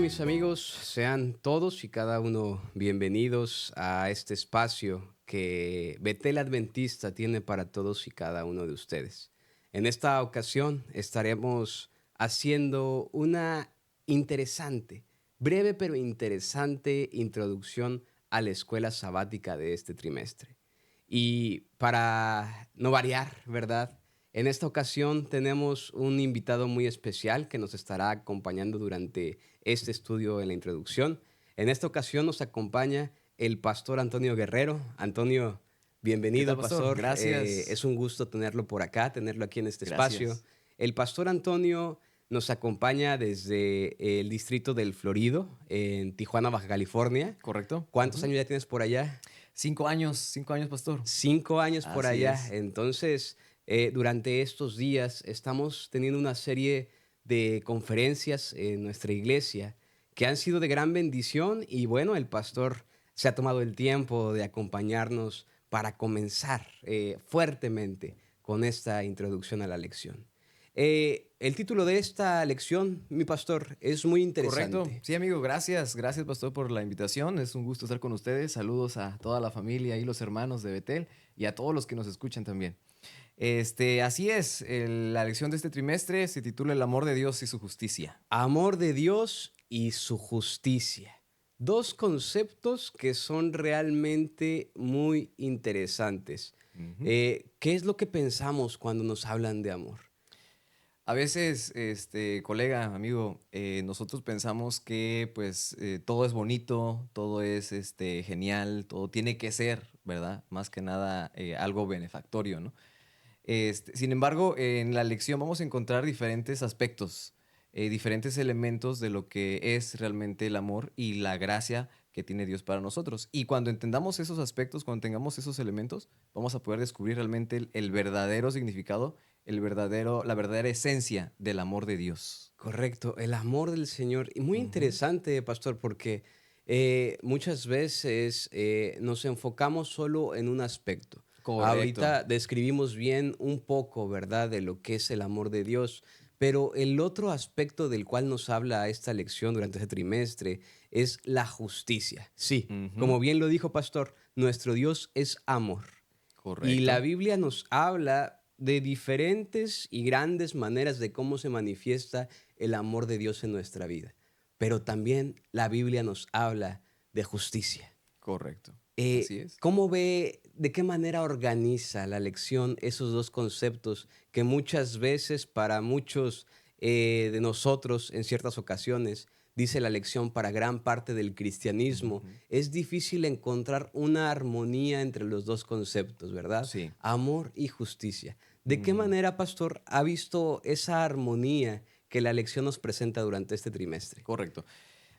mis amigos? Sean todos y cada uno bienvenidos a este espacio que Betel Adventista tiene para todos y cada uno de ustedes. En esta ocasión estaremos haciendo una interesante, breve pero interesante introducción a la escuela sabática de este trimestre. Y para no variar, ¿verdad? En esta ocasión tenemos un invitado muy especial que nos estará acompañando durante este estudio en la introducción. En esta ocasión nos acompaña el pastor Antonio Guerrero. Antonio, ¿Qué tal, bienvenido, pastor? pastor. Gracias. Es un gusto tenerlo por acá, tenerlo aquí en este espacio. Gracias. El pastor Antonio nos acompaña desde el distrito del Florido, en Tijuana, Baja California. ¿Correcto? ¿Cuántos Ujú. años ya tienes por allá? 5 años, pastor. 5 años por Así allá. es. Entonces, durante estos días estamos teniendo una serie de conferencias en nuestra iglesia que han sido de gran bendición y bueno, el pastor se ha tomado el tiempo de acompañarnos para comenzar fuertemente con esta introducción a la lección. El título de esta lección, mi pastor, es muy Correcto. interesante. Sí, amigo, gracias. Gracias, pastor, por la invitación. Es un gusto estar con ustedes. Saludos a toda la familia y los hermanos de Betel y a todos los que nos escuchan también. Así es, la lección de este trimestre se titula El amor de Dios y su justicia. Amor de Dios y su justicia. Dos conceptos que son realmente muy interesantes. Ujú. ¿Qué es lo que pensamos cuando nos hablan de amor? A veces, colega, amigo, nosotros pensamos que pues todo es bonito, todo es genial, todo tiene que ser, ¿verdad? Más que nada algo benefactorio, ¿no? Sin embargo, en la lección vamos a encontrar diferentes aspectos, diferentes elementos de lo que es realmente el amor y la gracia que tiene Dios para nosotros. Y cuando entendamos esos aspectos, cuando tengamos esos elementos, vamos a poder descubrir realmente el verdadero significado, la verdadera esencia del amor de Dios. Correcto, el amor del Señor. Y muy Ujú. interesante, pastor, porque muchas veces nos enfocamos solo en un aspecto. Correcto. Ahorita describimos bien un poco, ¿verdad?, de lo que es el amor de Dios, pero el otro aspecto del cual nos habla esta lección durante este trimestre es la justicia. Sí, Ujú. como bien lo dijo, pastor, nuestro Dios es amor. Y la Correcto. Biblia nos habla de diferentes y grandes maneras de cómo se manifiesta el amor de Dios en nuestra vida. Pero también la Biblia nos habla de justicia. Correcto. Así es. ¿Cómo ve, de qué manera organiza la lección esos dos conceptos que muchas veces para muchos de nosotros en ciertas ocasiones, dice la lección para gran parte del cristianismo, Ujú. es difícil encontrar una armonía entre los dos conceptos, ¿verdad? Sí. Amor y justicia. ¿De qué Ujú. manera, pastor, ha visto esa armonía que la lección nos presenta durante este trimestre? Correcto.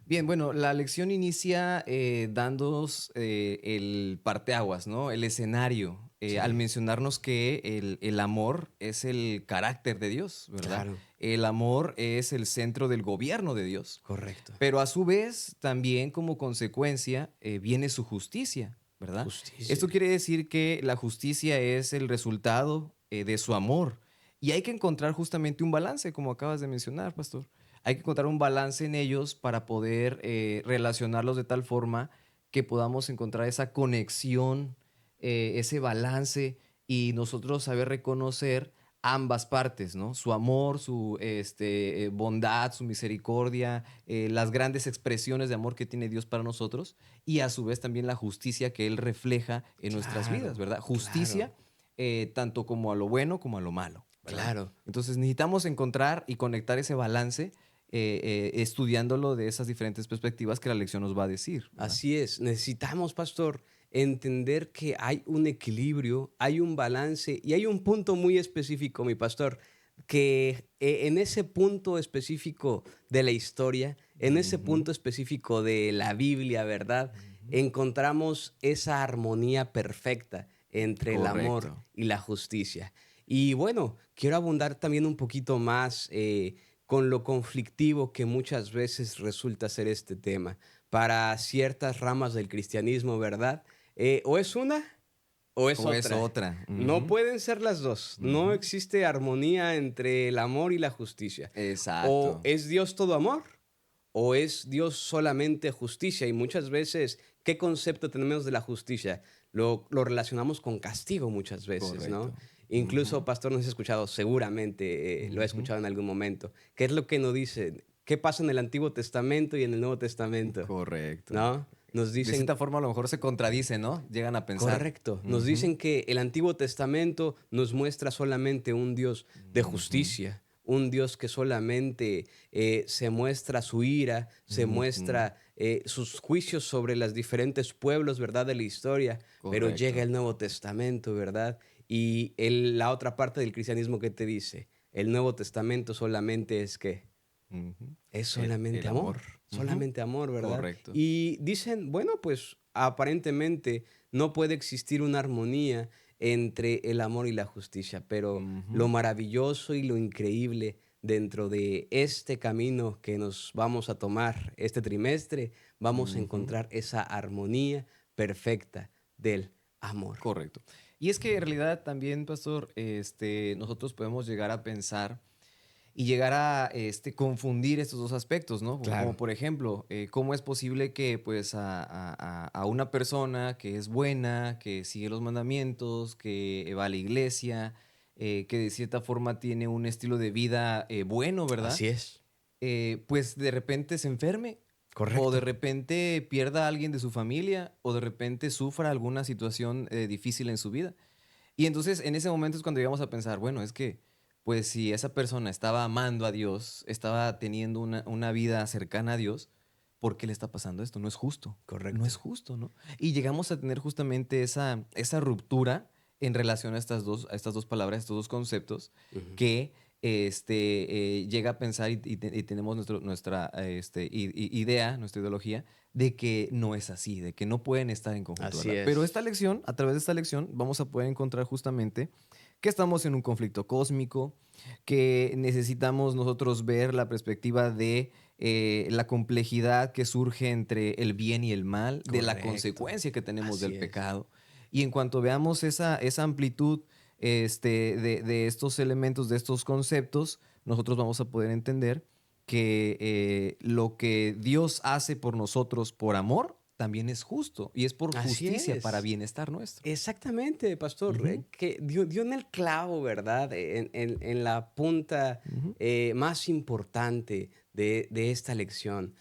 Bien, bueno, la lección inicia dándonos el parteaguas, ¿no? El escenario, al Sí, mencionarnos que el amor es el carácter de Dios, ¿verdad? claro, El amor es el centro del gobierno de Dios, correcto. pero a su vez también como consecuencia viene su justicia, ¿verdad? Justicia. Esto quiere decir que la justicia es el resultado de su amor y hay que encontrar justamente un balance, como acabas de mencionar, pastor. Hay que encontrar un balance en ellos para poder relacionarlos de tal forma que podamos encontrar esa conexión, ese balance y nosotros saber reconocer ambas partes, ¿no? Su amor, su bondad, su misericordia, las grandes expresiones de amor que tiene Dios para nosotros y a su vez también la justicia que Él refleja en nuestras vidas, Claro, ¿verdad? claro, Justicia tanto como a lo bueno como a lo malo, ¿verdad? claro. Entonces necesitamos encontrar y conectar ese balance estudiándolo de esas diferentes perspectivas que la lección nos va a decir, ¿verdad? Así es. Necesitamos, pastor, entender que hay un equilibrio, hay un balance y hay un punto muy específico, mi pastor, que en ese punto específico de la historia, en ese Ujú. punto específico de la Biblia, ¿verdad? Ujú. Encontramos esa armonía perfecta entre el amor Correcto. y la justicia. Y bueno, quiero abundar también un poquito más con lo conflictivo que muchas veces resulta ser este tema para ciertas ramas del cristianismo, ¿verdad? O es una o es O es otra. otra. No Ujú. pueden ser las dos. No Ujú. existe armonía entre el amor y la justicia. O Exacto. es Dios todo amor ¿O es Dios solamente justicia? Y muchas veces, ¿qué concepto tenemos de la justicia? Lo relacionamos con castigo muchas veces, ¿no? Correcto. Incluso, Ujú, pastor, no has escuchado, seguramente lo ha ujú. escuchado en algún momento. ¿Qué es lo que nos dicen? ¿Qué pasa en el Antiguo Testamento y en el Nuevo Testamento? Correcto. ¿No? Nos De cierta dicen, forma, a lo mejor se contradice, ¿no? Llegan a pensar. correcto, nos Ujú, dicen que el Antiguo Testamento nos muestra solamente un Dios de ujú, justicia, un Dios que solamente se muestra su ira, se ujú. muestra sus juicios sobre los diferentes pueblos, ¿verdad? De la historia, pero llega Correcto. el Nuevo Testamento, ¿verdad? Y la otra parte del cristianismo que te dice, el Nuevo Testamento solamente es que Ujú. es El amor. Ujú. solamente amor, ¿verdad? Correcto. Y dicen, bueno, pues aparentemente no puede existir una armonía entre el amor y la justicia, pero lo Ujú, maravilloso y lo increíble dentro de este camino que nos vamos a tomar este trimestre, vamos a ujú. encontrar esa armonía perfecta del amor. Correcto. Y es que en realidad también, pastor, nosotros podemos llegar a pensar y llegar a confundir estos dos aspectos, ¿no? Como Claro, por ejemplo, ¿cómo es posible que pues a una persona que es buena, que sigue los mandamientos, que va a la iglesia, que de cierta forma tiene un estilo de vida bueno, ¿verdad? así es, Pues de repente se enferme o de correcto. repente pierda a alguien de su familia o de repente sufra alguna situación difícil en su vida? Y entonces, en ese momento es cuando llegamos a pensar, bueno, es que, pues si esa persona estaba amando a Dios, estaba teniendo una vida cercana a Dios, ¿por qué le está pasando esto? No es justo. No Correcto. es justo, ¿no? Y llegamos a tener justamente esa ruptura en relación a estas dos palabras, estos dos conceptos, Ujú. que llega a pensar y tenemos nuestra idea, nuestra ideología, de que no es así, de que no pueden estar en conjunto, Así ¿verdad? Pero esta es. lección, a través de esta lección, vamos a poder encontrar justamente que estamos en un conflicto cósmico, que necesitamos nosotros ver la perspectiva de la complejidad que surge entre el bien y el mal, de la Correcto. consecuencia que tenemos Así del es. pecado. Y en cuanto veamos esa amplitud de estos elementos, de estos conceptos, nosotros vamos a poder entender que lo que Dios hace por nosotros por amor también es justo y es por Así justicia para es. bienestar nuestro. Exactamente, pastor, Ujú, que dio en el clavo, ¿verdad? En la punta ujú. más importante de esta lección.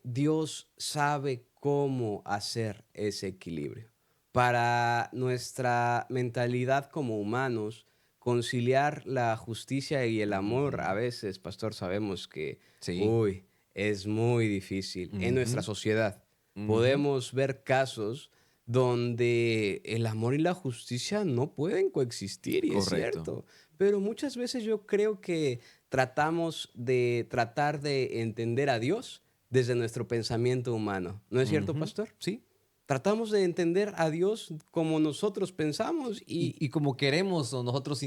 Dios sabe cómo hacer ese equilibrio. Para nuestra mentalidad como humanos, conciliar la justicia y el amor, a Ujú. veces, pastor, sabemos que, Sí. uy, es muy difícil en nuestra Ujú, sociedad. ujú. Podemos ver casos donde el amor y la justicia no pueden coexistir, y es Correcto. cierto. Pero muchas veces yo creo que tratamos de tratar de entender a Dios desde nuestro pensamiento humano. ¿No es cierto, Ujú. pastor? Sí. Tratamos de entender a Dios como nosotros pensamos Y y como queremos o nosotros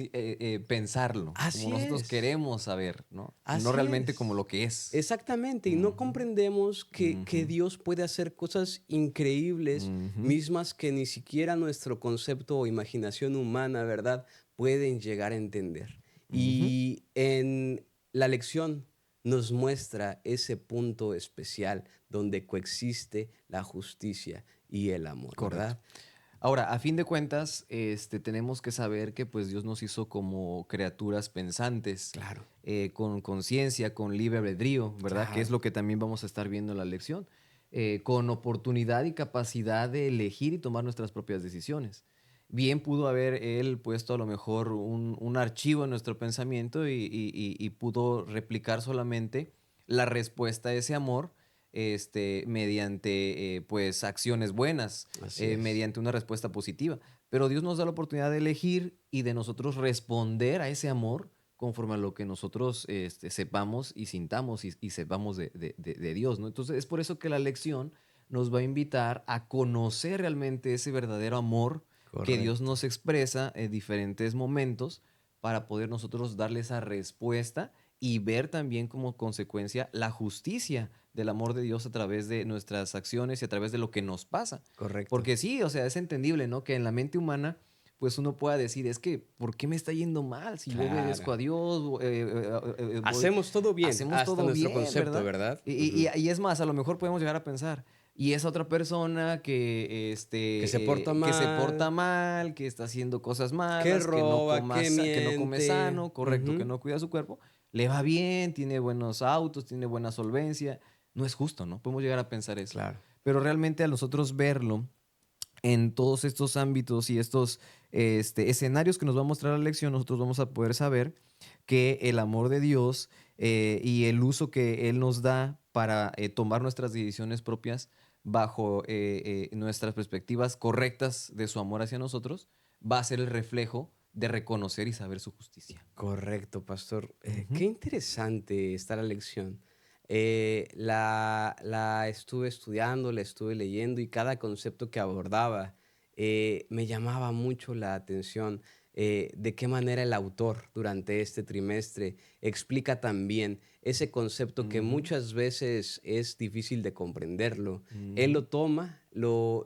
pensarlo, como así nosotros es, queremos saber, ¿no? No así realmente como es. lo que es. Exactamente, y no Ujú, comprendemos que ujú, Dios puede hacer cosas increíbles, ujú, mismas que ni siquiera nuestro concepto o imaginación humana, ¿verdad?, pueden llegar a entender. ujú. Y en la lección nos muestra ese punto especial donde coexiste la justicia y el amor, Correcto. ¿verdad? Ahora, a fin de cuentas, tenemos que saber que pues Dios nos hizo como criaturas pensantes, Claro, con conciencia, con libre albedrío, ¿verdad? Que es claro, lo que también vamos a estar viendo en la lección, con oportunidad y capacidad de elegir y tomar nuestras propias decisiones. Bien pudo haber Él puesto a lo mejor un archivo en nuestro pensamiento y pudo replicar solamente la respuesta a ese amor mediante pues acciones buenas, así es, mediante una respuesta positiva. Pero Dios nos da la oportunidad de elegir y de nosotros responder a ese amor conforme a lo que nosotros sepamos y sintamos y sepamos de Dios, ¿no? Entonces es por eso que la lección nos va a invitar a conocer realmente ese verdadero amor que Dios correcto, nos expresa en diferentes momentos para poder nosotros darle esa respuesta y ver también como consecuencia la justicia del amor de Dios a través de nuestras acciones y a través de lo que nos pasa. correcto. Porque sí, o sea, es entendible, ¿no? Que en la mente humana, pues uno pueda decir, es que, ¿por qué me está yendo mal? Si yo obedezco Claro. a Dios, Hacemos todo bien, hacemos hasta todo nuestro bien, concepto, ¿verdad? ¿verdad? Y, Ujú. y es más, a lo mejor podemos llegar a pensar, y esa otra persona Que se porta que se porta mal, mal, que está haciendo cosas que malas, roba, que que no come miente. sano, correcto, que Ujú. no cuida su cuerpo, le va bien, tiene buenos autos, tiene buena solvencia. No es justo, ¿no? Podemos llegar a pensar eso. Claro. Pero realmente a nosotros verlo en todos estos ámbitos y estos escenarios que nos va a mostrar la lección, nosotros vamos a poder saber que el amor de Dios y el uso que Él nos da para tomar nuestras decisiones propias bajo nuestras perspectivas correctas de su amor hacia nosotros, va a ser el reflejo de reconocer y saber su justicia. Correcto, pastor. Qué Ujú. interesante está la lección. La estuve estudiando, la estuve leyendo y cada concepto que abordaba me llamaba mucho la atención. De qué manera el autor durante este trimestre explica también ese concepto que Ujú, muchas veces es difícil de comprenderlo. Él ujú. lo toma, lo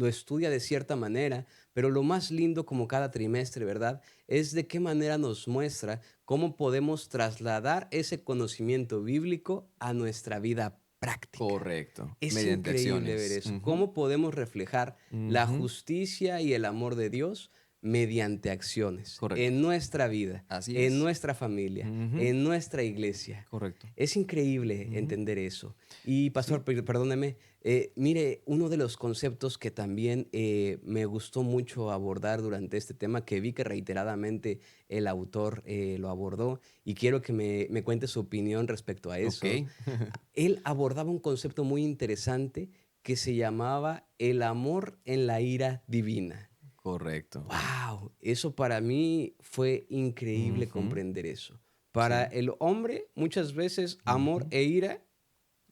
estudia de cierta manera, pero lo más lindo como cada trimestre, ¿verdad? Es de qué manera nos muestra cómo podemos trasladar ese conocimiento bíblico a nuestra vida práctica. Correcto, Es mediante increíble ver acciones. eso, Ujú, cómo podemos reflejar la ujú. justicia y el amor de Dios mediante acciones Correcto, en nuestra vida, así en es. nuestra familia, Ujú, en nuestra iglesia. correcto. Es increíble Ujú. entender eso. Y pastor, Sí. perdóneme, mire, uno de los conceptos que también me gustó mucho abordar durante este tema, que vi que reiteradamente el autor lo abordó, y quiero que me cuente su opinión respecto a eso. Okey. Él abordaba un concepto muy interesante que se llamaba el amor en la ira divina. Correcto. ¡Wow! Eso para mí fue increíble Ujú. comprender eso. Para Sí. el hombre, muchas veces amor Ujú. e ira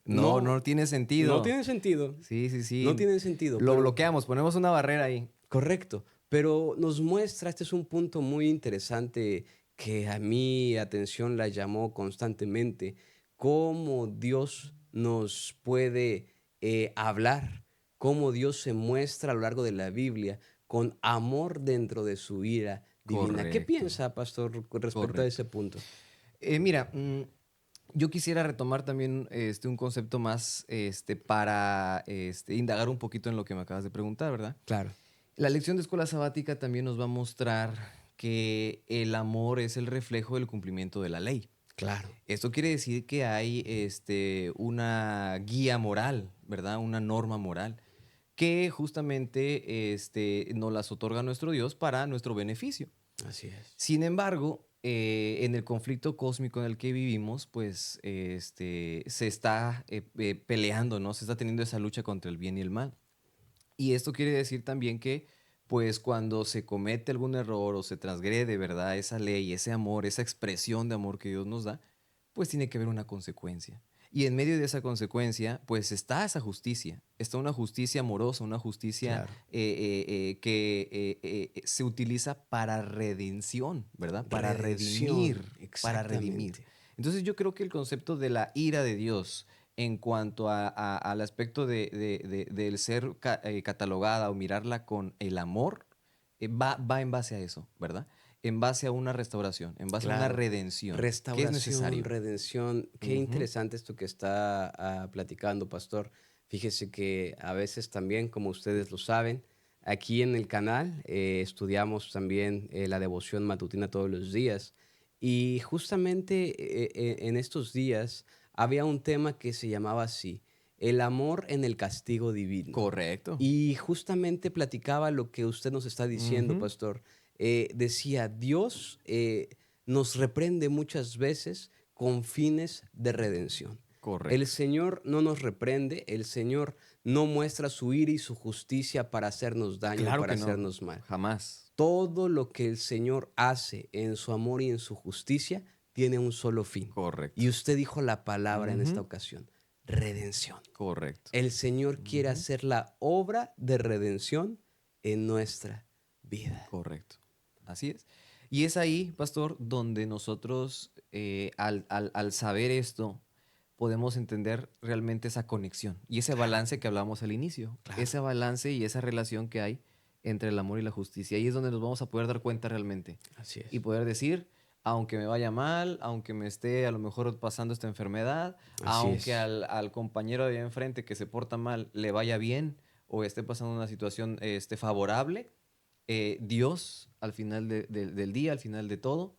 No, no, no tiene no sentido. tienen sentido, Sí, sí, no sí. tienen sentido, Lo pero bloqueamos, ponemos una barrera ahí. correcto, pero nos muestra, este es un punto muy interesante que a mi atención la llamó constantemente, cómo Dios nos puede hablar, cómo Dios se muestra a lo largo de la Biblia con amor dentro de su ira divina. ¿Qué Correcto, piensa, pastor, con respecto a correcto. ese punto? Mira, yo quisiera retomar también, un concepto más, para, indagar un poquito en lo que me acabas de preguntar, ¿verdad? Claro, La lección de escuela sabática también nos va a mostrar que el amor es el reflejo del cumplimiento de la ley. claro, Esto quiere decir que hay una guía moral, ¿verdad? Una norma moral que justamente nos las otorga nuestro Dios para nuestro beneficio. así es. Sin embargo, en el conflicto cósmico en el que vivimos, pues se está peleando, ¿no? Se está teniendo esa lucha contra el bien y el mal. Y esto quiere decir también que, pues, cuando se comete algún error o se transgrede, ¿verdad? Esa ley, ese amor, esa expresión de amor que Dios nos da, pues tiene que haber una consecuencia. Y en medio de esa consecuencia, pues está esa justicia. Está una justicia amorosa, una justicia Claro. que se utiliza para redención, ¿verdad? Para redimir, Redención, para redimir. exactamente. Entonces yo creo que el concepto de la ira de Dios en cuanto al aspecto del ser catalogada o mirarla con el amor, va en base a eso, ¿verdad? En base a una restauración, en base a una Claro. redención, que es Restauración, necesario. redención. Qué Ujú, interesante esto que está platicando, pastor. Fíjese que a veces también, como ustedes lo saben, aquí en el canal estudiamos también la devoción matutina todos los días. Y justamente en estos días había un tema que se llamaba así, el amor en el castigo divino. correcto. Y justamente platicaba lo que usted nos está diciendo, Ujú, pastor. Decía, Dios nos reprende muchas veces con fines de redención. El correcto. Señor no nos reprende, el Señor no muestra su ira y su justicia para hacernos daño, Claro para que no, hacernos mal. jamás. Todo lo que el Señor hace en su amor y en su justicia tiene un solo fin. Correcto. Y usted dijo la palabra en esta Ujú, ocasión, redención. correcto. El Señor quiere Ujú, hacer la obra de redención en nuestra vida. correcto. Así es. Y es ahí, pastor, donde nosotros, al saber esto, podemos entender realmente esa conexión y ese Claro, balance que hablamos al inicio, claro. ese balance y esa relación que hay entre el amor y la justicia. Ahí es donde nos vamos a poder dar cuenta realmente Así es. y poder decir, aunque me vaya mal, aunque me esté a lo mejor pasando esta enfermedad, Así aunque es. al compañero de allá enfrente que se porta mal le vaya bien o esté pasando una situación favorable, Dios al final del día, al final de todo,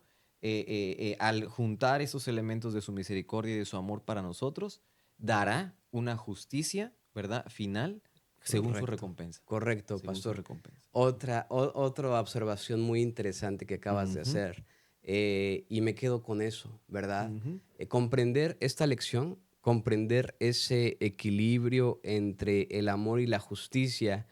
al juntar esos elementos de su misericordia y de su amor para nosotros, dará una justicia, ¿verdad? Final según su Correcto. recompensa. Correcto, Según su pastor. recompensa. Otra observación muy interesante que acabas de Ujú, hacer, y me quedo con eso, ¿verdad? ujú. Comprender esta lección, comprender ese equilibrio entre el amor y la justicia,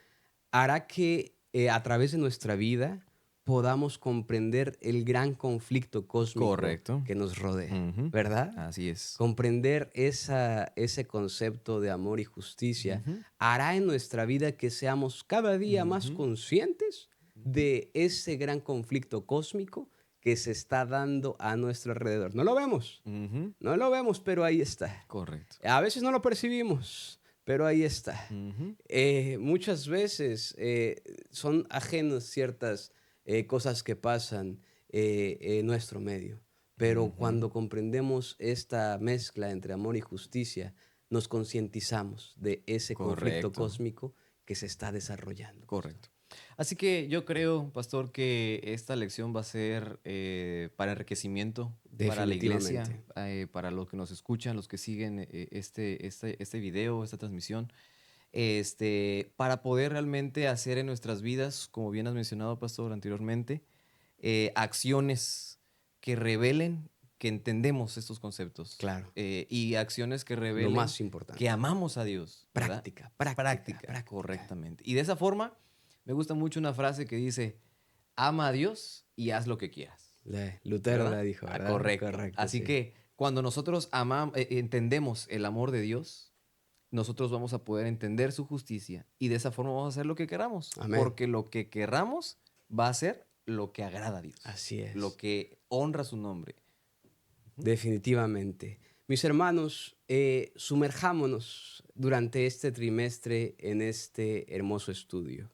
hará que a través de nuestra vida podamos comprender el gran conflicto cósmico Correcto. que nos rodea, Ujú. ¿verdad? Así es. Comprender ese concepto de amor y justicia Ujú, hará en nuestra vida que seamos cada día más ujú, conscientes ujú. de ese gran conflicto cósmico que se está dando a nuestro alrededor. No lo vemos, Ujú. no lo vemos, pero ahí está. Correcto. A veces no lo percibimos, pero ahí está. Ujú. Muchas veces son ajenas ciertas cosas que pasan en nuestro medio, pero Ujú. cuando comprendemos esta mezcla entre amor y justicia, nos concientizamos de ese conflicto Correcto. cósmico que se está desarrollando, pastor. Correcto. Así que yo creo, pastor, que esta lección va a ser para enriquecimiento para la iglesia, Definitivamente. para los que nos escuchan, los que siguen este video, esta transmisión, para poder realmente hacer en nuestras vidas, como bien has mencionado, pastor, anteriormente, acciones que revelen que entendemos estos conceptos Claro, y acciones que lo revelen más que importante. amamos a Dios, ¿verdad? Práctica, práctica, Práctica, práctica. correctamente. Y de esa forma, me gusta mucho una frase que dice, ama a Dios y haz lo que quieras, Lutero la ¿verdad? dijo, Ah, ¿verdad? correcto. Correcto, Así sí. que cuando nosotros entendemos el amor de Dios, nosotros vamos a poder entender su justicia y de esa forma vamos a hacer lo que queramos, Amén. porque lo que querramos va a ser lo que agrada a Dios, Así lo es. que honra su nombre. Ujú. Definitivamente. Mis hermanos, sumerjámonos durante este trimestre en este hermoso estudio.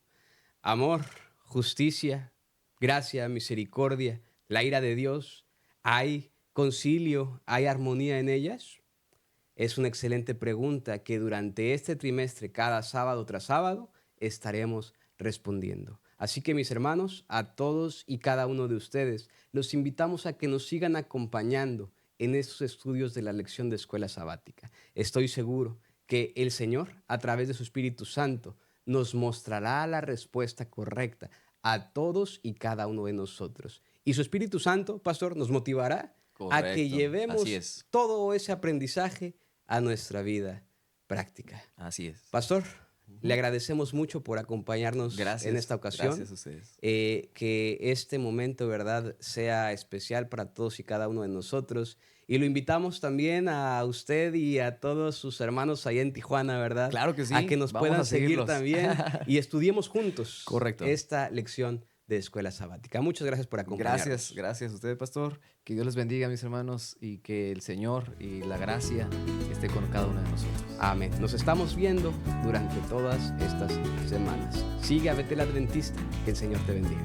Amor, justicia, gracia, misericordia, la ira de Dios. ¿Hay concilio, hay armonía en ellas? Es una excelente pregunta que durante este trimestre, cada sábado tras sábado, estaremos respondiendo. Así que mis hermanos, a todos y cada uno de ustedes, los invitamos a que nos sigan acompañando en estos estudios de la lección de escuela sabática. Estoy seguro que el Señor, a través de su Espíritu Santo, nos mostrará la respuesta correcta a todos y cada uno de nosotros. Y su Espíritu Santo, pastor, nos motivará a que Correcto, así llevemos es, todo ese aprendizaje a nuestra vida práctica. así es. Pastor, le Ujú. agradecemos mucho por acompañarnos en esta Gracias, ocasión. gracias a ustedes. Que este momento, ¿verdad?, sea especial para todos y cada uno de nosotros. Y lo invitamos también a usted y a todos sus hermanos allá en Tijuana, ¿verdad?, Claro que a que sí, nos vamos puedan a seguir seguirlos. también y estudiemos juntos Correcto. esta lección de escuela sabática. Muchas gracias por Gracias, acompañarnos. gracias a usted, pastor. Que Dios les bendiga, mis hermanos, y que el Señor y la gracia esté con cada uno de nosotros. Amén. Nos estamos viendo durante todas estas semanas. Sigue a Betel Adventista. Que el Señor te bendiga.